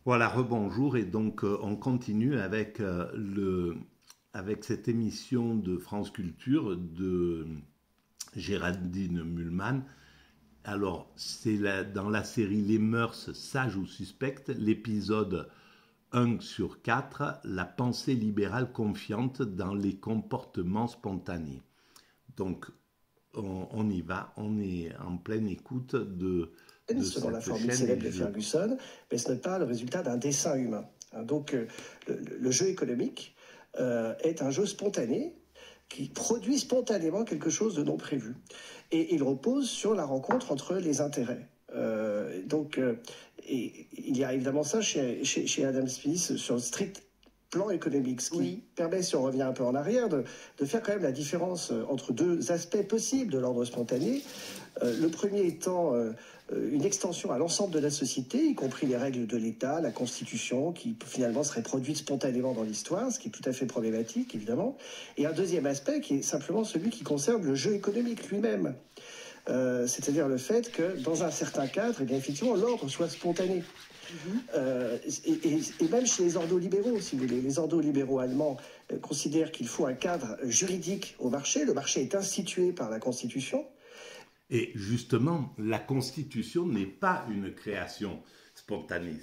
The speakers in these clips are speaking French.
Voilà, rebonjour, et donc on continue avec, avec cette émission de France Culture de Géraldine Mühlmann. Alors, dans la série Les mœurs sages ou suspectes, l'épisode 1 sur 4, la pensée libérale confiante dans les comportements spontanés. Donc, on y va, on est en pleine écoute de Selon la cette formule chaîne, et célèbre de je... Ferguson, mais ce n'est pas le résultat d'un dessin humain. Donc, le jeu économique est un jeu spontané qui produit spontanément quelque chose de non prévu. Et il repose sur la rencontre entre les intérêts. Et il y a évidemment ça chez Adam Smith sur le strict plan économique, ce qui permet, si on revient un peu en arrière, de faire quand même la différence entre deux aspects possibles de l'ordre spontané. Le premier étant une extension à l'ensemble de la société, y compris les règles de l'État, la Constitution, qui finalement serait produite spontanément dans l'histoire, ce qui est tout à fait problématique, évidemment. Et un deuxième aspect qui est simplement celui qui concerne le jeu économique lui-même. C'est-à-dire le fait que, dans un certain cadre, eh bien, effectivement, l'ordre soit spontané. Et même chez les ordolibéraux, si vous voulez, les ordolibéraux allemands considèrent qu'il faut un cadre juridique au marché. Le marché est institué par la Constitution. Et justement, la Constitution n'est pas une création spontanée.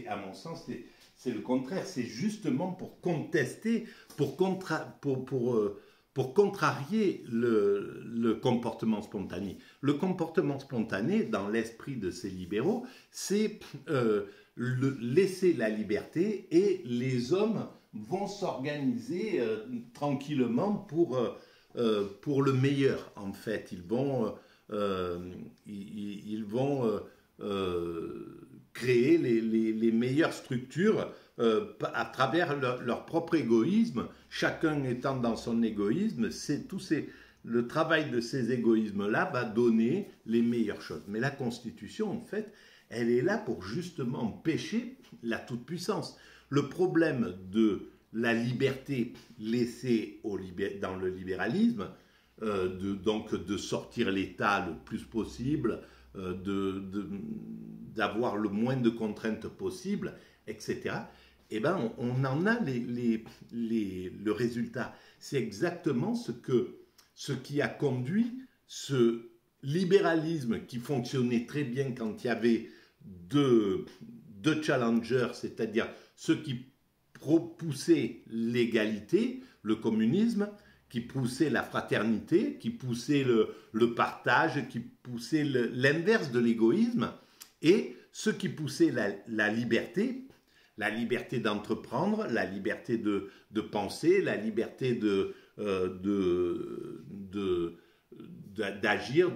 À mon sens, c'est le contraire. C'est justement pour contester, pour contrarier le comportement spontané. Le comportement spontané, dans l'esprit de ces libéraux, c'est laisser la liberté, et les hommes vont s'organiser tranquillement pour le meilleur, en fait. Ils vont créer les meilleures structures à travers leur propre égoïsme, chacun étant dans son égoïsme. Le travail de ces égoïsmes-là va donner les meilleures choses. Mais la Constitution, en fait, elle est là pour justement empêcher la toute-puissance. Le problème de la liberté laissée dans le libéralisme, donc de sortir l'État le plus possible, d'avoir le moins de contraintes possible, etc., eh ben, on en a le résultat. C'est exactement ce qui a conduit ce libéralisme qui fonctionnait très bien quand il y avait deux challengers, c'est-à-dire ceux qui poussaient l'égalité, le communisme, qui poussait la fraternité, qui poussait le partage, qui poussait l'inverse de l'égoïsme, et ceux qui poussaient la liberté d'entreprendre, la liberté de penser, la liberté d'agir,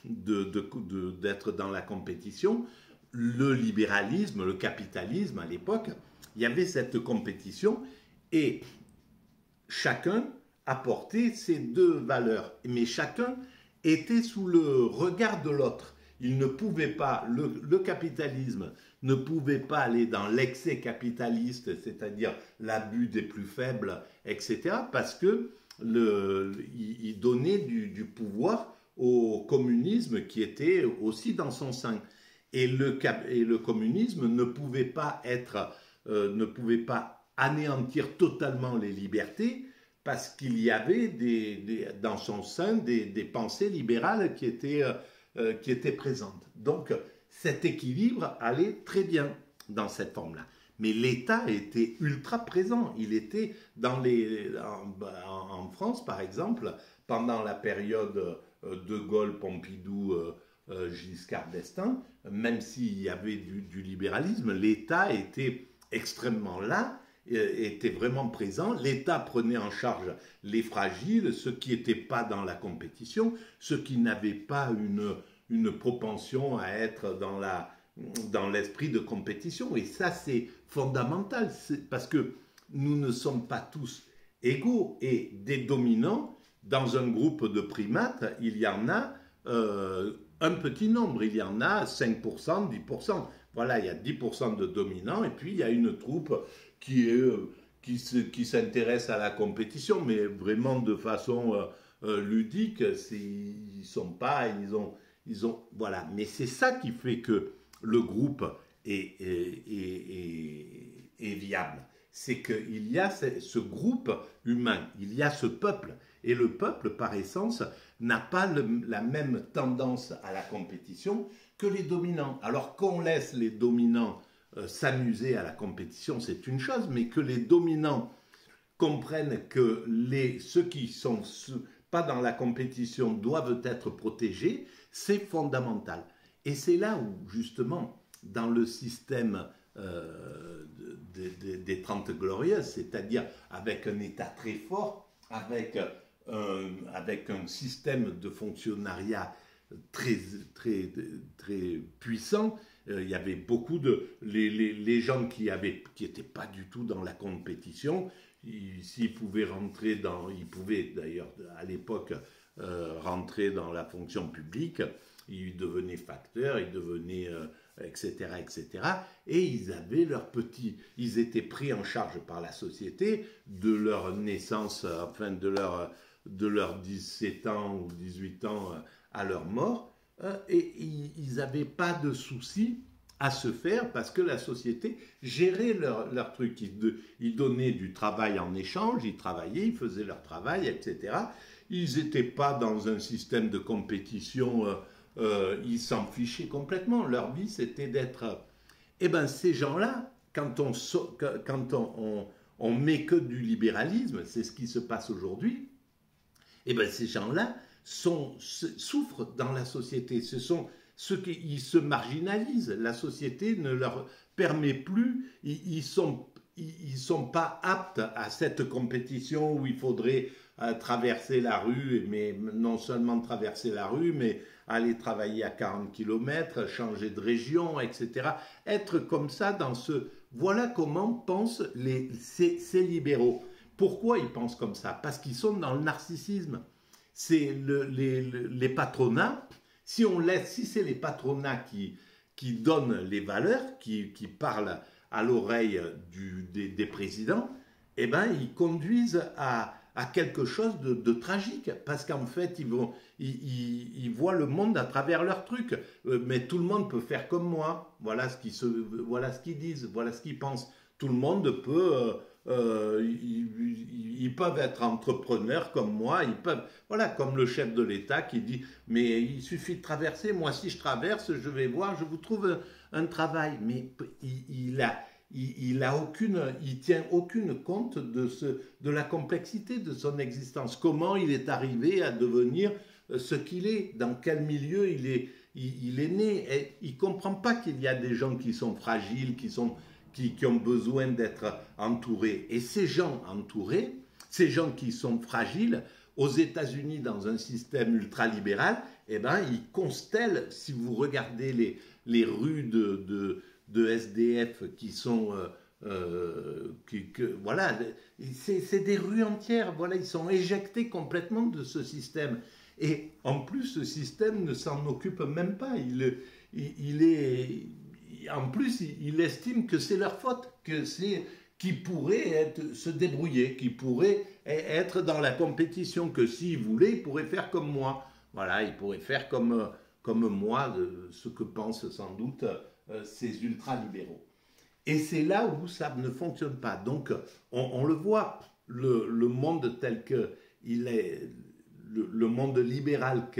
d'être dans la compétition. Le libéralisme, le capitalisme, à l'époque, il y avait cette compétition, et chacun apportait ses deux valeurs, mais chacun était sous le regard de l'autre. Il ne pouvait pas, le capitalisme ne pouvait pas aller dans l'excès capitaliste, c'est-à-dire l'abus des plus faibles, etc., parce que il donnait du pouvoir au communisme qui était aussi dans son sein. Et le communisme ne pouvait pas ne pouvait pas anéantir totalement les libertés, parce qu'il y avait dans son sein des pensées libérales qui étaient présentes. Donc cet équilibre allait très bien dans cette forme-là. Mais l'État était ultra présent. Il était en France, par exemple, pendant la période De Gaulle, Pompidou, Giscard d'Estaing, même s'il y avait du libéralisme, l'État était extrêmement là, était vraiment présent. L'État prenait en charge les fragiles, ceux qui n'étaient pas dans la compétition, ceux qui n'avaient pas une propension à être dans l'esprit de compétition. Et ça, c'est fondamental, parce que nous ne sommes pas tous égaux, et des dominants, dans un groupe de primates, il y en a un petit nombre, il y en a 5%, 10%. Voilà, il y a 10% de dominants, et puis il y a une troupe qui s'intéresse à la compétition, mais vraiment de façon ludique. Ils sont pas, voilà. Mais c'est ça qui fait que le groupe est fiable. C'est qu'il y a ce groupe humain, il y a ce peuple. Et le peuple, par essence, n'a pas la même tendance à la compétition que les dominants. Alors qu'on laisse les dominants s'amuser à la compétition, c'est une chose, mais que les dominants comprennent que ceux qui ne sont pas dans la compétition doivent être protégés, c'est fondamental. Et c'est là où, justement, dans le système des 30 Glorieuses, c'est-à-dire avec un État très fort, avec un système de fonctionnariat très, très, très puissant, il y avait beaucoup les gens qui étaient pas du tout dans la compétition, s'ils pouvaient rentrer ils pouvaient d'ailleurs à l'époque rentrer dans la fonction publique, ils devenaient facteurs, ils devenaient etc., etc. Et ils avaient ils étaient pris en charge par la société de leur naissance, enfin de leur 17 ans ou 18 ans à leur mort, et ils n'avaient pas de soucis à se faire parce que la société gérait leur truc. Ils donnaient du travail en échange, ils travaillaient, ils faisaient leur travail, etc. Ils n'étaient pas dans un système de compétition, ils s'en fichaient complètement. Leur vie, c'était d'être... Eh bien, ces gens-là, quand on met que du libéralisme, c'est ce qui se passe aujourd'hui, eh bien, ces gens-là souffrent dans la société. Ce sont ceux qui se marginalisent. La société ne leur permet plus, ils sont pas aptes à cette compétition où il faudrait traverser la rue, mais non seulement traverser la rue, mais aller travailler à 40 km, changer de région, etc. Être comme ça dans ce... Voilà comment pensent ces libéraux. Pourquoi ils pensent comme ça? Parce qu'ils sont dans le narcissisme. C'est les patronats. Si c'est les patronats qui donnent les valeurs, qui parlent à l'oreille des présidents, eh ben, ils conduisent à quelque chose de tragique, parce qu'en fait, ils voient le monde à travers leurs trucs. Mais tout le monde peut faire comme moi. Voilà ce qu'ils disent, voilà ce qu'ils pensent. Tout le monde peut... ils peuvent être entrepreneurs comme moi, voilà, comme le chef de l'État qui dit, mais il suffit de traverser, moi si je traverse, je vais voir, je vous trouve un travail, mais il tient aucune compte de la complexité de son existence, comment il est arrivé à devenir ce qu'il est, dans quel milieu il est né, et il ne comprend pas qu'il y a des gens qui sont fragiles, qui ont besoin d'être entourés. Et ces gens entourés, ces gens qui sont fragiles, aux États-Unis, dans un système ultralibéral, eh ben, ils constellent, si vous regardez les rues de SDF qui sont... voilà, c'est des rues entières, voilà, ils sont éjectés complètement de ce système. Et en plus, ce système ne s'en occupe même pas. En plus, il estime que c'est leur faute, qu'ils pourraient se débrouiller, qu'ils pourraient être dans la compétition, que s'ils voulaient, ils pourraient faire comme moi. Voilà, ils pourraient faire comme moi, ce que pensent sans doute ces ultralibéraux. Et c'est là où ça ne fonctionne pas. Donc, on le voit, le monde tel qu'il est, le monde libéral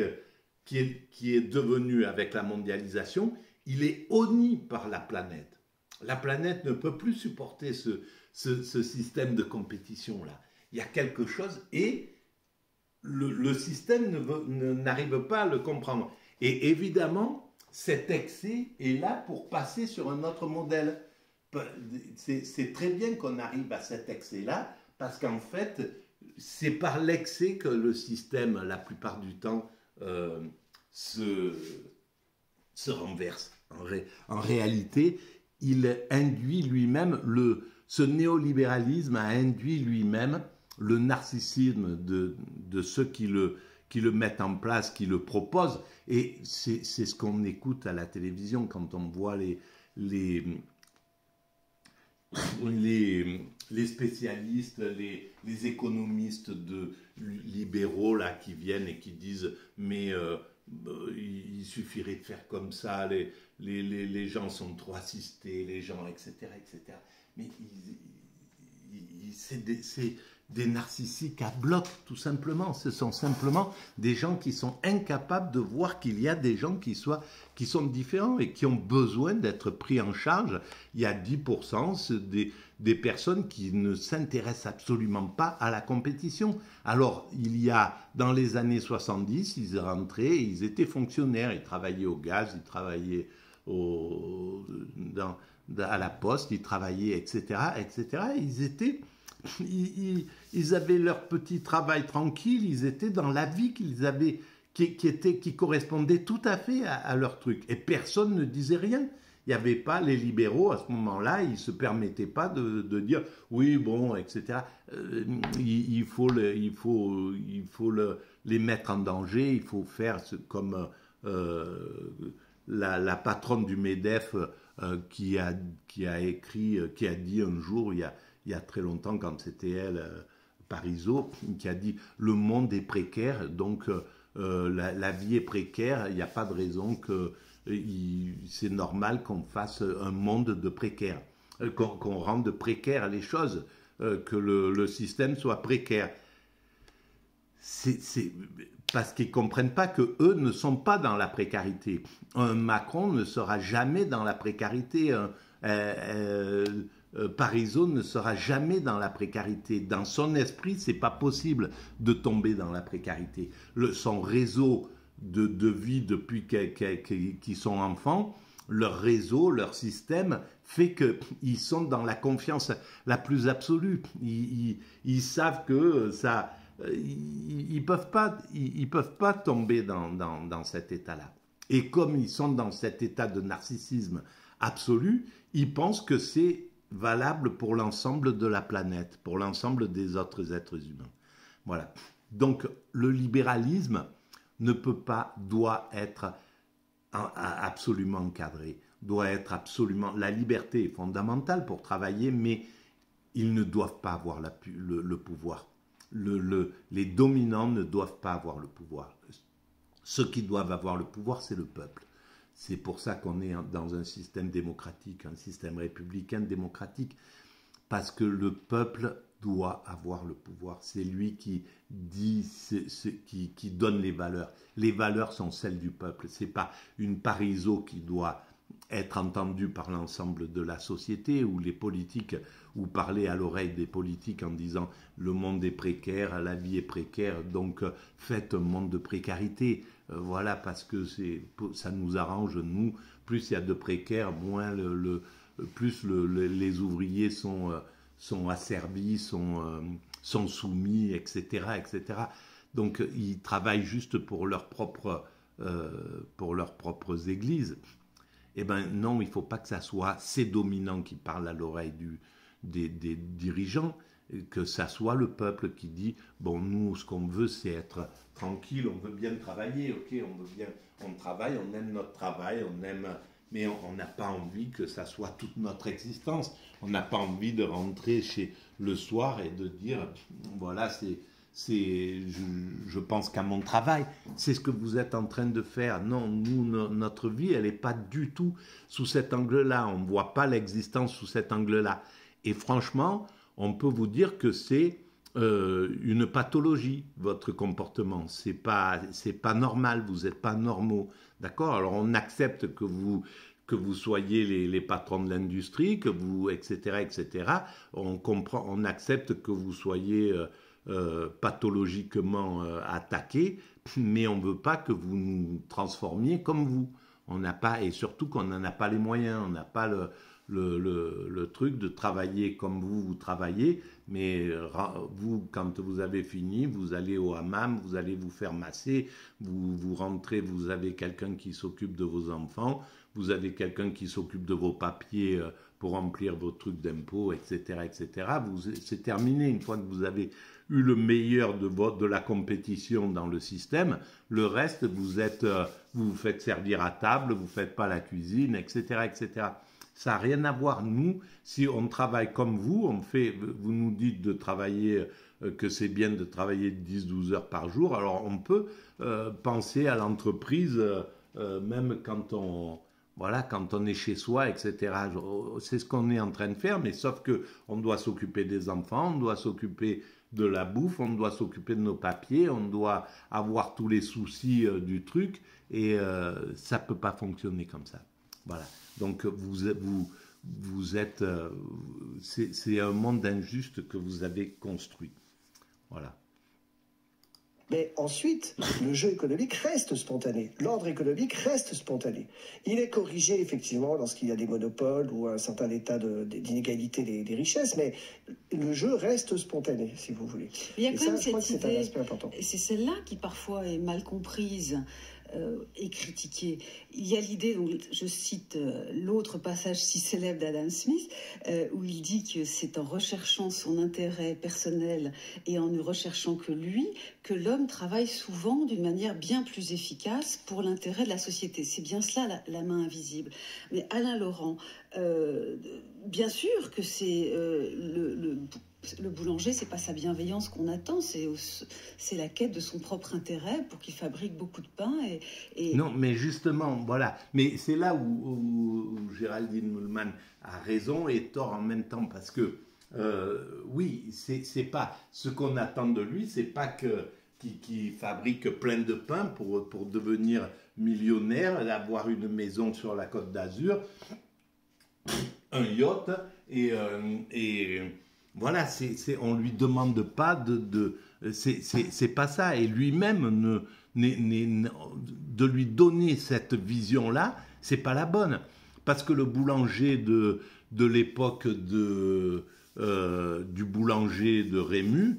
qui est devenu avec la mondialisation, il est honni par la planète. La planète ne peut plus supporter ce système de compétition-là. Il y a quelque chose et le système n'arrive pas à le comprendre. Et évidemment, cet excès est là pour passer sur un autre modèle. C'est très bien qu'on arrive à cet excès-là, parce qu'en fait, c'est par l'excès que le système, la plupart du temps, se renverse. En réalité, il induit lui-même, ce néolibéralisme a induit lui-même le narcissisme de ceux qui le mettent en place, qui le proposent. Et c'est ce qu'on écoute à la télévision quand on voit les spécialistes, les économistes libéraux là, qui viennent et qui disent mais il suffirait de faire comme ça, les gens sont trop assistés, les gens, etc. etc. Mais c'est des narcissiques à bloc, tout simplement. Ce sont simplement des gens qui sont incapables de voir qu'il y a des gens qui sont différents et qui ont besoin d'être pris en charge. Il y a 10% des personnes qui ne s'intéressent absolument pas à la compétition. Alors, dans les années 70, ils rentraient, ils étaient fonctionnaires, ils travaillaient au gaz, ils travaillaient à la poste, ils travaillaient, etc., etc. Ils avaient leur petit travail tranquille, ils étaient dans la vie qu'ils avaient, qui correspondait tout à fait à leur truc. Et personne ne disait rien. Il n'y avait pas les libéraux à ce moment-là, ils ne se permettaient pas de dire oui, bon, etc. Il faut les mettre en danger, il faut faire comme la patronne du MEDEF qui a dit un jour, il y a très longtemps, quand c'était elle, Parisot, qui a dit le monde est précaire, donc la vie est précaire, il n'y a pas de raison que c'est normal qu'on fasse un monde de précaire, qu'on rende précaire les choses, que le système soit précaire. C'est parce qu'ils ne comprennent pas qu'eux ne sont pas dans la précarité. Un Macron ne sera jamais dans la précarité. Parisot ne sera jamais dans la précarité. Dans son esprit, c'est pas possible de tomber dans la précarité. Son réseau de vie depuis qu'ils sont enfants, leur réseau, leur système fait qu'ils sont dans la confiance la plus absolue. Ils savent que ça... Ils peuvent pas tomber dans cet état-là. Et comme ils sont dans cet état de narcissisme absolu, ils pensent que c'est valable pour l'ensemble de la planète, pour l'ensemble des autres êtres humains. Voilà. Donc le libéralisme doit être absolument encadré, doit être absolument... La liberté est fondamentale pour travailler, mais ils ne doivent pas avoir le pouvoir. Les dominants ne doivent pas avoir le pouvoir. Ceux qui doivent avoir le pouvoir, c'est le peuple. C'est pour ça qu'on est dans un système démocratique, un système républicain démocratique, parce que le peuple doit avoir le pouvoir. C'est lui qui dit, qui donne les valeurs. Les valeurs sont celles du peuple. C'est pas une Parisot qui doit être entendue par l'ensemble de la société, ou les politiques, ou parler à l'oreille des politiques en disant le monde est précaire, la vie est précaire, donc faites un monde de précarité. Voilà, parce que ça nous arrange, nous. Plus il y a de précaires, moins plus les ouvriers sont asservis, sont soumis, etc., etc. Donc ils travaillent juste pour leurs propres églises. Eh bien non, il ne faut pas que ça soit ces dominants qui parlent à l'oreille des dirigeants, que ça soit le peuple qui dit bon, nous ce qu'on veut c'est être tranquille, on veut bien travailler, ok, on travaille, on aime notre travail, mais on n'a pas envie que ça soit toute notre existence. On n'a pas envie de rentrer le soir et de dire voilà, je pense qu'à mon travail. C'est ce que vous êtes en train de faire. Non, notre vie, elle n'est pas du tout sous cet angle-là. On ne voit pas l'existence sous cet angle-là. Et franchement, on peut vous dire que c'est une pathologie, votre comportement. C'est pas normal, vous n'êtes pas normaux. D'accord? Alors on accepte que vous soyez les patrons de l'industrie, etc., etc. On accepte que vous soyez pathologiquement attaqués, mais on ne veut pas que vous nous transformiez comme vous. On n'a pas, et surtout qu'on n'en a pas les moyens, on n'a pas le truc de travailler comme vous travaillez, mais vous, quand vous avez fini, vous allez au hammam, vous allez vous faire masser, vous rentrez, vous avez quelqu'un qui s'occupe de vos enfants, vous avez quelqu'un qui s'occupe de vos papiers pour remplir vos trucs d'impôts, etc., etc. C'est terminé. Une fois que vous avez eu le meilleur de la compétition dans le système, le reste, vous vous faites servir à table, vous ne faites pas la cuisine, etc., etc. Ça n'a rien à voir. Nous, si on travaille comme vous, vous nous dites de travailler, que c'est bien de travailler 10-12 heures par jour, alors on peut penser à l'entreprise, même quand on est chez soi, etc. C'est ce qu'on est en train de faire, mais sauf que on doit s'occuper des enfants, on doit s'occuper de la bouffe, on doit s'occuper de nos papiers, on doit avoir tous les soucis du truc, et ça peut pas fonctionner comme ça. Voilà. Donc vous êtes, c'est un monde injuste que vous avez construit. Voilà. Mais ensuite, le jeu économique reste spontané. L'ordre économique reste spontané. Il est corrigé, effectivement, lorsqu'il y a des monopoles ou un certain état d'inégalité des richesses, mais le jeu reste spontané, si vous voulez. Il y a quand même cette idée, et c'est celle-là qui parfois est mal comprise et critiquée. Il y a l'idée, donc je cite l'autre passage si célèbre d'Adam Smith, où il dit que c'est en recherchant son intérêt personnel et en ne recherchant que lui, que l'homme travaille souvent d'une manière bien plus efficace pour l'intérêt de la société. C'est bien cela, la main invisible. Mais Alain Laurent, bien sûr que c'est le boulanger, c'est pas sa bienveillance qu'on attend, c'est la quête de son propre intérêt pour qu'il fabrique beaucoup de pain. Non, mais justement, voilà. Mais c'est là où Géraldine Mühlmann a raison et tort en même temps, parce que oui, c'est pas ce qu'on attend de lui, c'est pas qu'il fabrique plein de pain pour devenir millionnaire, avoir une maison sur la Côte d'Azur, un yacht et voilà, on lui demande pas c'est pas ça, et lui-même de lui donner cette vision-là, c'est pas la bonne, parce que le boulanger de l'époque du boulanger de Rému,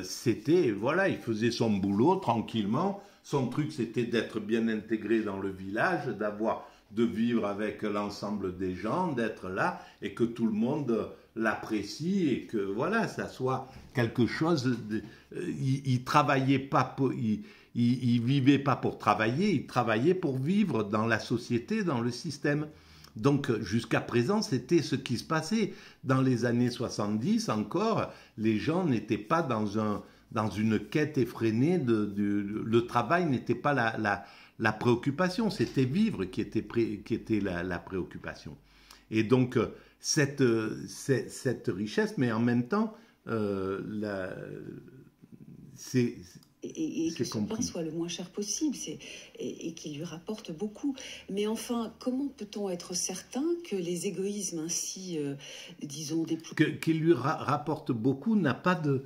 c'était, voilà, il faisait son boulot tranquillement, son truc c'était d'être bien intégré dans le village, de vivre avec l'ensemble des gens, d'être là, et que tout le monde l'apprécie, et que voilà, ça soit quelque chose il travaillait pas il vivait pas pour travailler, il travaillait pour vivre dans la société, dans le système. Donc jusqu'à présent, c'était ce qui se passait. Dans les années 70 encore, les gens n'étaient pas dans une quête effrénée, le travail n'était pas la préoccupation, c'était vivre qui était la préoccupation. Et donc cette richesse, mais en même temps, et que son pain soit le moins cher possible, et qu'il lui rapporte beaucoup. Mais enfin, comment peut-on être certain que les égoïsmes ainsi, disons, qu'il lui rapporte beaucoup n'a pas de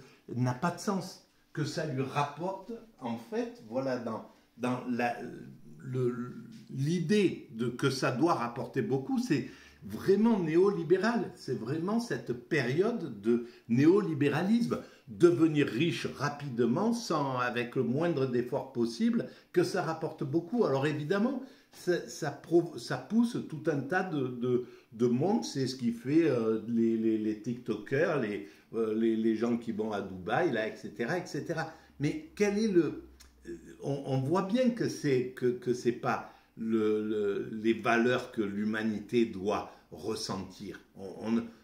sens. Que ça lui rapporte, en fait, voilà, dans l'idée que ça doit rapporter beaucoup, c'est vraiment néolibéral. C'est vraiment cette période de néolibéralisme. Devenir riche rapidement, avec le moindre effort possible, que ça rapporte beaucoup. Alors évidemment, ça pousse tout un tas de monde. C'est ce qui fait les TikTokers, les gens qui vont à Dubaï, là, etc., etc. Mais quel est on voit bien que c'est pas les valeurs que l'humanité doit ressentir.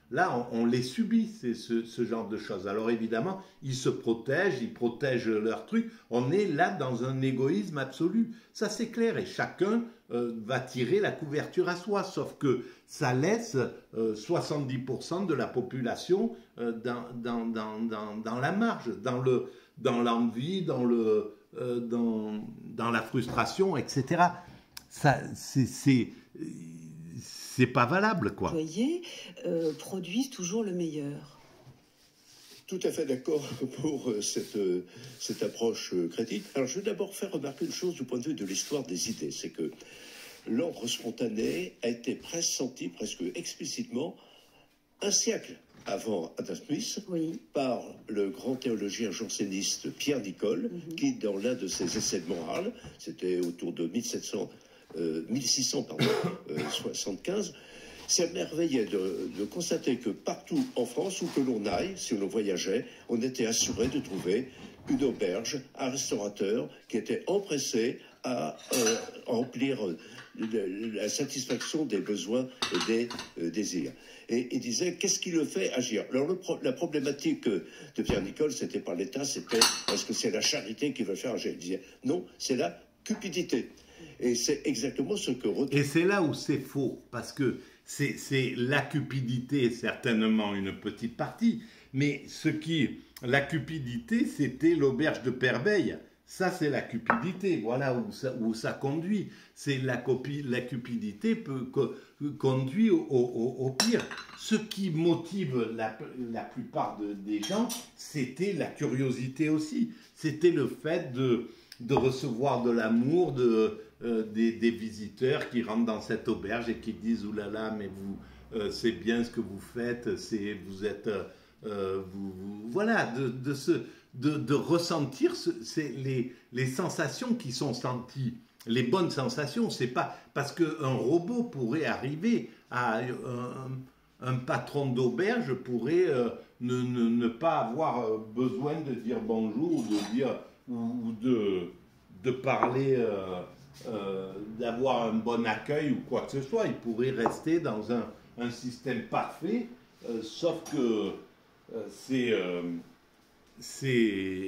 Là, on les subit, ce genre de choses. Alors évidemment, ils se protègent, ils protègent leur truc. On est là dans un égoïsme absolu. Ça, c'est clair. Et chacun va tirer la couverture à soi. Sauf que ça laisse 70% de la population dans la marge, dans l'envie, dans la frustration, etc. Ça, c'est pas valable, quoi. Les employés produisent toujours le meilleur. Tout à fait d'accord pour cette approche critique. Alors, je veux d'abord faire remarquer une chose du point de vue de l'histoire des idées, c'est que l'ordre spontané a été pressenti presque explicitement un siècle avant Adam Smith, oui, par le grand théologien janséniste Pierre Nicole, qui, dans l'un de ses essais de morale, c'était autour de 1675, s'émerveillait de constater que partout en France, où que l'on aille, si l'on voyageait, on était assuré de trouver une auberge, un restaurateur qui était empressé à remplir la satisfaction des besoins et des désirs. Et il disait, qu'est-ce qui le fait agir? Alors la problématique de Pierre Nicole, c'était pas l'État, c'était est-ce que c'est la charité qui va faire agir? Il disait, non, c'est la cupidité. Et c'est exactement ce que... Et c'est là où c'est faux, parce que c'est la cupidité, certainement une petite partie, mais la cupidité, c'était l'auberge de Perbeil. Ça, c'est la cupidité, voilà où ça conduit. C'est la cupidité conduit au pire. Ce qui motive la plupart des gens, c'était la curiosité aussi. C'était le fait de recevoir de l'amour des visiteurs qui rentrent dans cette auberge et qui disent « Ouh là là, mais vous, c'est bien ce que vous faites, vous êtes... voilà, de ressentir les sensations qui sont senties, les bonnes sensations. C'est pas parce qu'un robot pourrait arriver à un patron d'auberge pourrait ne pas avoir besoin de dire bonjour ou de parler, d'avoir un bon accueil ou quoi que ce soit. Il pourrait rester dans un système parfait, sauf que c'est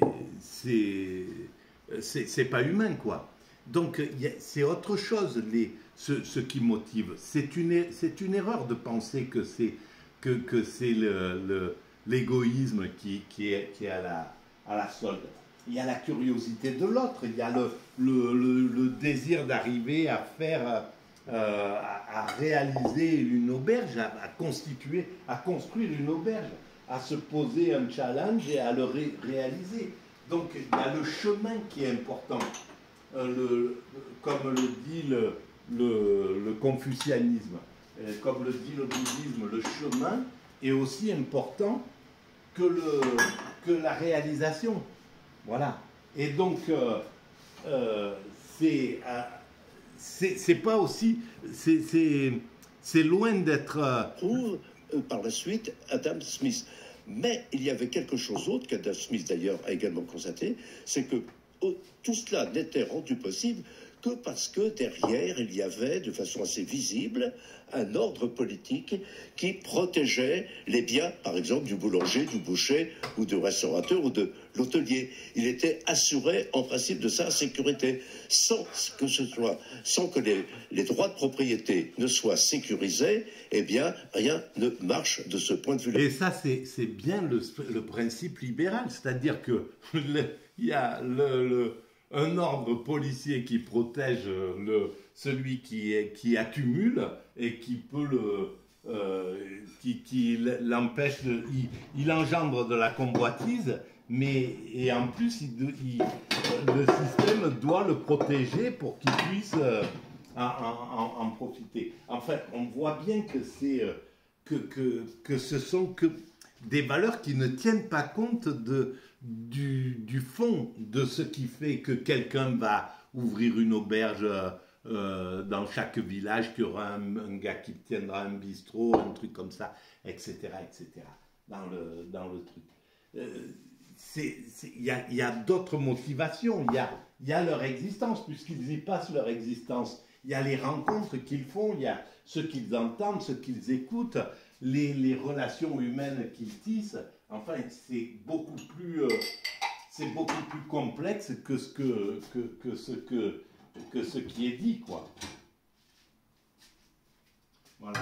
pas humain, quoi. Donc c'est autre chose ce qui motive. C'est une erreur de penser que c'est l'égoïsme qui est à la solde. Il y a la curiosité de l'autre, il y a le désir d'arriver à faire à réaliser une auberge, à construire une auberge, à se poser un challenge et à le réaliser. Donc il y a le chemin qui est important. Comme le dit le confucianisme, comme le dit le bouddhisme, le chemin est aussi important que la réalisation. Voilà. Et donc, c'est pas aussi... C'est loin d'être... Trouve par la suite Adam Smith. Mais il y avait quelque chose d'autre qu'Adam Smith d'ailleurs a également constaté, c'est que tout cela n'était rendu possible que parce que derrière il y avait de façon assez visible un ordre politique qui protégeait les biens, par exemple du boulanger, du boucher ou du restaurateur ou de l'hôtelier. Il était assuré en principe de sa sécurité, sans que les droits de propriété ne soient sécurisés. Eh bien, rien ne marche de ce point de vue-là. Et ça, c'est bien le principe libéral, c'est-à-dire que il y a un ordre policier qui protège celui qui accumule et qui peut qui l'empêche il engendre de la convoitise, et en plus le système doit le protéger pour qu'il puisse en profiter. En fait, on voit bien que que ce sont que des valeurs qui ne tiennent pas compte du fond de ce qui fait que quelqu'un va ouvrir une auberge dans chaque village, qu'il y aura un gars qui tiendra un bistrot, un truc comme ça, etc., dans le truc. Il y a d'autres motivations, il y a leur existence, puisqu'ils y passent leur existence. Il y a les rencontres qu'ils font, il y a ce qu'ils entendent, ce qu'ils écoutent, les relations humaines qu'ils tissent. Enfin, c'est beaucoup plus complexe que ce qui est dit, quoi. Voilà.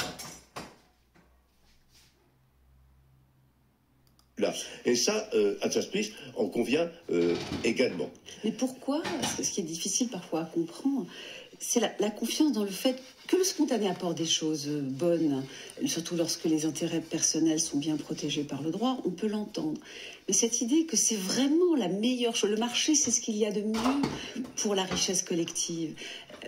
Là. Et ça, Adam Smith en convient également. Mais pourquoi? Ce qui est difficile parfois à comprendre, c'est la confiance dans le fait que le spontané apporte des choses bonnes, surtout lorsque les intérêts personnels sont bien protégés par le droit, on peut l'entendre. Mais cette idée que c'est vraiment la meilleure chose, le marché, c'est ce qu'il y a de mieux pour la richesse collective.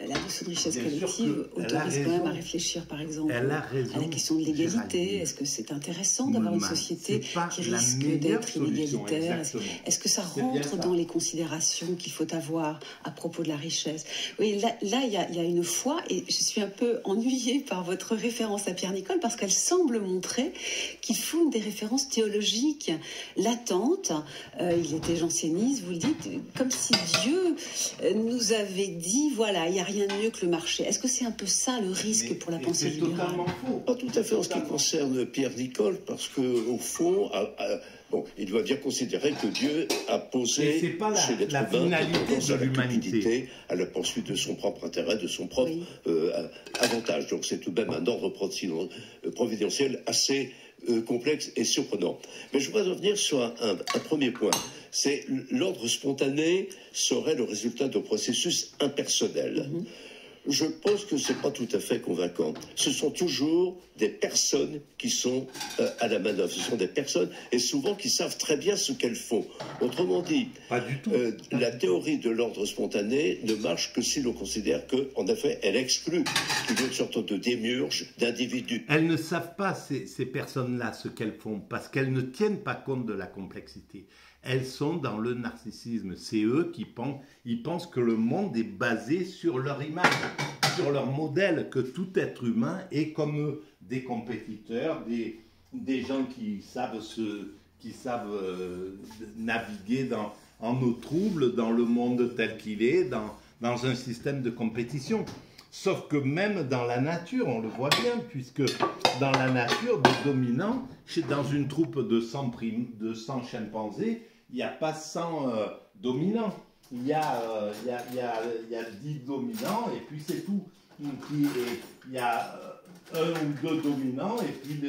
la notion de richesse Bien sûr collective qu'elle a autorise quand même raison. à réfléchir, par exemple, Elle a raison, à la question de l'égalité. Géraldine. Est-ce que c'est intéressant d'avoir une Moulman, société c'est pas qui la risque meilleure d'être solution, inégalitaire? exactement. Est-ce que ça C'est bien rentre ça. dans les considérations qu'il faut avoir à propos de la richesse? Oui, là, il y a une foi, et je suis un peu ennuyée par votre référence à Pierre Nicole, parce qu'elle semble montrer qu'il faut des références théologiques latentes. Il était janséniste, vous le dites, comme si Dieu nous avait dit, voilà, il n'y a rien de mieux que le marché. Est-ce que c'est un peu ça le risque pour la pensée C'est libérale? totalement faux. Pas tout à fait en ce qui concerne Pierre Nicole, parce qu'au fond, bon, il doit bien considérer que Dieu a Et posé c'est pas chez l'être la humain finalité tendance à de la l'humanité. cupidité, à la poursuite de son propre intérêt, de son propre avantage. Donc c'est tout de même un ordre providentiel assez complexe et surprenant. Mais je voudrais revenir sur un premier point. C'est l'ordre spontané serait le résultat d'un processus impersonnel. Je pense que ce n'est pas tout à fait convaincant. Ce sont toujours des personnes qui sont à la manœuvre. Ce sont des personnes, et souvent, qui savent très bien ce qu'elles font. Autrement dit, Pas du tout. la théorie de l'ordre spontané ne marche que si l'on considère qu'en effet, elle exclut qu'il y ait une sorte de démiurge d'individus. Elles ne savent pas, ces personnes-là, ce qu'elles font, parce qu'elles ne tiennent pas compte de la complexité. Elles sont dans le narcissisme. C'est eux qui pensent que le monde est basé sur leur image, sur leur modèle, que tout être humain est comme eux, des compétiteurs, des gens qui savent naviguer en eau trouble, dans le monde tel qu'il est, dans un système de compétition. Sauf que même dans la nature, on le voit bien, puisque dans la nature, des dominants, dans une troupe de 100 chimpanzés, il n'y a pas 100 dominants. Il y a 10 dominants et puis c'est tout. Il y a un ou deux dominants et puis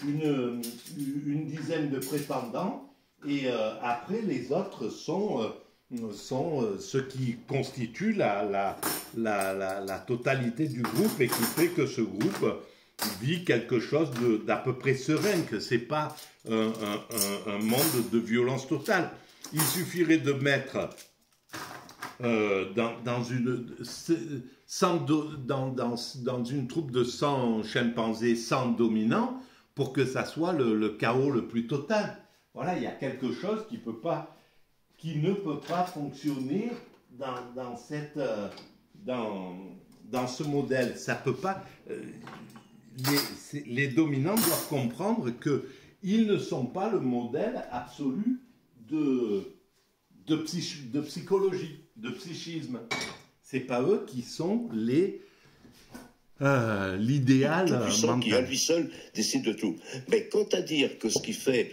une dizaine de prétendants. Et après, les autres sont ce qui constitue la totalité du groupe et qui fait que ce groupe vit quelque chose d'à peu près serein, que ce n'est pas un monde de violence totale. Il suffirait de mettre dans une troupe de 100 chimpanzés, 100 dominants, pour que ça soit le chaos le plus total. Voilà, il y a quelque chose qui ne peut pas fonctionner dans ce modèle. Ça peut pas. Les dominants doivent comprendre qu'ils ne sont pas le modèle absolu de psychologie, de psychisme. C'est pas eux qui sont l'idéal mental. Qui à lui seul décide de tout. Mais quant à dire que ce qui fait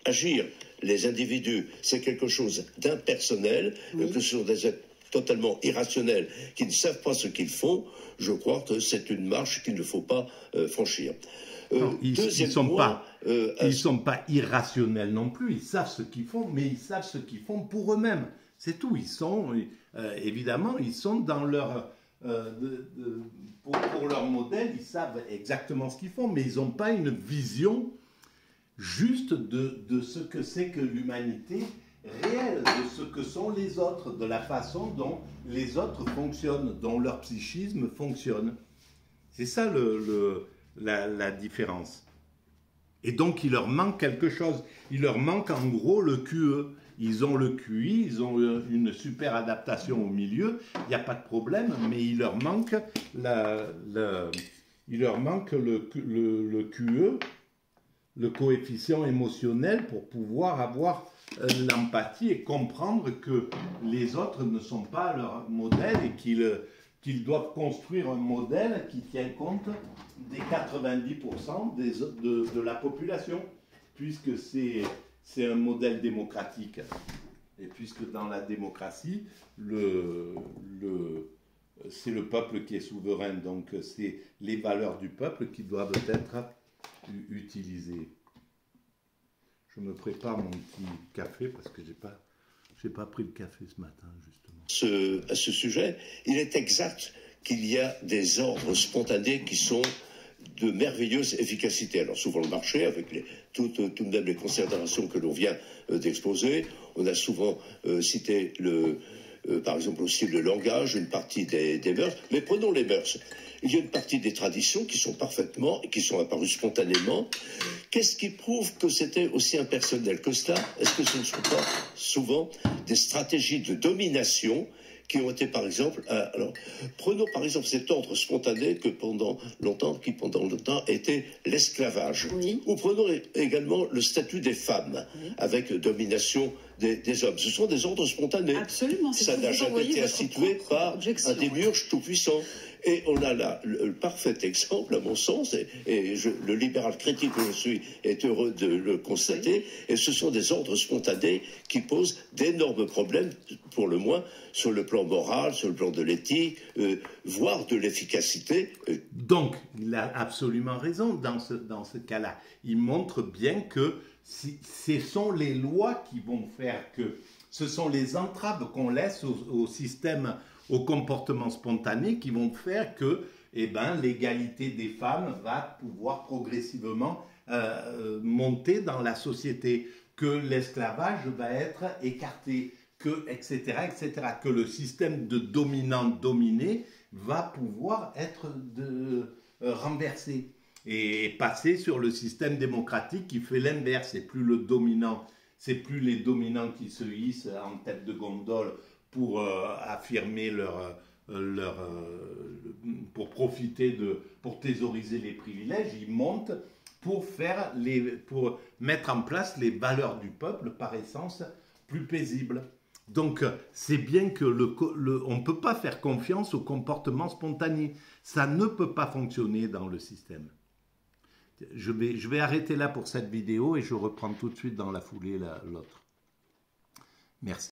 agir les individus, c'est quelque chose d'impersonnel, que ce sont des êtres totalement irrationnels qui ne savent pas ce qu'ils font, je crois que c'est une marche qu'il ne faut pas franchir. Non, ils ne sont pas irrationnels non plus, ils savent ce qu'ils font, mais ils savent ce qu'ils font pour eux-mêmes. C'est tout, évidemment, ils sont dans leur... pour leur modèle, ils savent exactement ce qu'ils font, mais ils n'ont pas une vision juste de ce que c'est que l'humanité réelle, de ce que sont les autres, de la façon dont les autres fonctionnent, dont leur psychisme fonctionne. C'est ça la différence. Et donc il leur manque quelque chose. Il leur manque en gros le QE. Ils ont le QI, ils ont une super adaptation au milieu, il n'y a pas de problème, mais il leur manque le QE, le coefficient émotionnel, pour pouvoir avoir l'empathie et comprendre que les autres ne sont pas leur modèle et qu'ils doivent construire un modèle qui tient compte des 90% de la population, puisque c'est un modèle démocratique. Et puisque dans la démocratie, c'est le peuple qui est souverain, donc c'est les valeurs du peuple qui doivent être utilisées. Je me prépare mon petit café parce que j'ai pas pris le café ce matin, justement. À ce sujet, il est exact qu'il y a des ordres spontanés qui sont de merveilleuse efficacité. Alors souvent le marché, avec tout de même les considérations que l'on vient d'exposer, on a souvent cité par exemple aussi le langage, une partie des mœurs. Mais prenons les mœurs. Il y a une partie des traditions qui sont qui sont apparues spontanément. Qu'est-ce qui prouve que c'était aussi impersonnel que cela? Est-ce que ce ne sont pas souvent des stratégies de domination qui ont été, par exemple, alors, prenons par exemple cet ordre spontané qui pendant longtemps était l'esclavage. Oui. Ou prenons également le statut des femmes, avec domination des hommes. Ce sont des ordres spontanés. Absolument. Ça n'a jamais été institué par un démiurge tout-puissant. Et on a là le parfait exemple, à mon sens, et le libéral critique que je suis est heureux de le constater, et ce sont des ordres spontanés qui posent d'énormes problèmes, pour le moins, sur le plan moral, sur le plan de l'éthique, voire de l'efficacité. Donc, il a absolument raison dans ce cas-là. Il montre bien que ce sont les lois qui vont faire que ce sont les entraves qu'on laisse au système, au comportement spontané qui vont faire que l'égalité des femmes va pouvoir progressivement monter dans la société, que l'esclavage va être écarté, que, etc., que le système de dominant-dominé va pouvoir être renversé et passer sur le système démocratique qui fait l'inverse. C'est plus le dominant, c'est plus les dominants qui se hissent en tête de gondole pour affirmer pour profiter pour thésauriser les privilèges. Ils montent pour mettre en place les valeurs du peuple par essence plus paisibles. Donc, c'est bien que on ne peut pas faire confiance au comportement spontané. Ça ne peut pas fonctionner dans le système. Je vais arrêter là pour cette vidéo et je reprends tout de suite dans la foulée l'autre. Merci.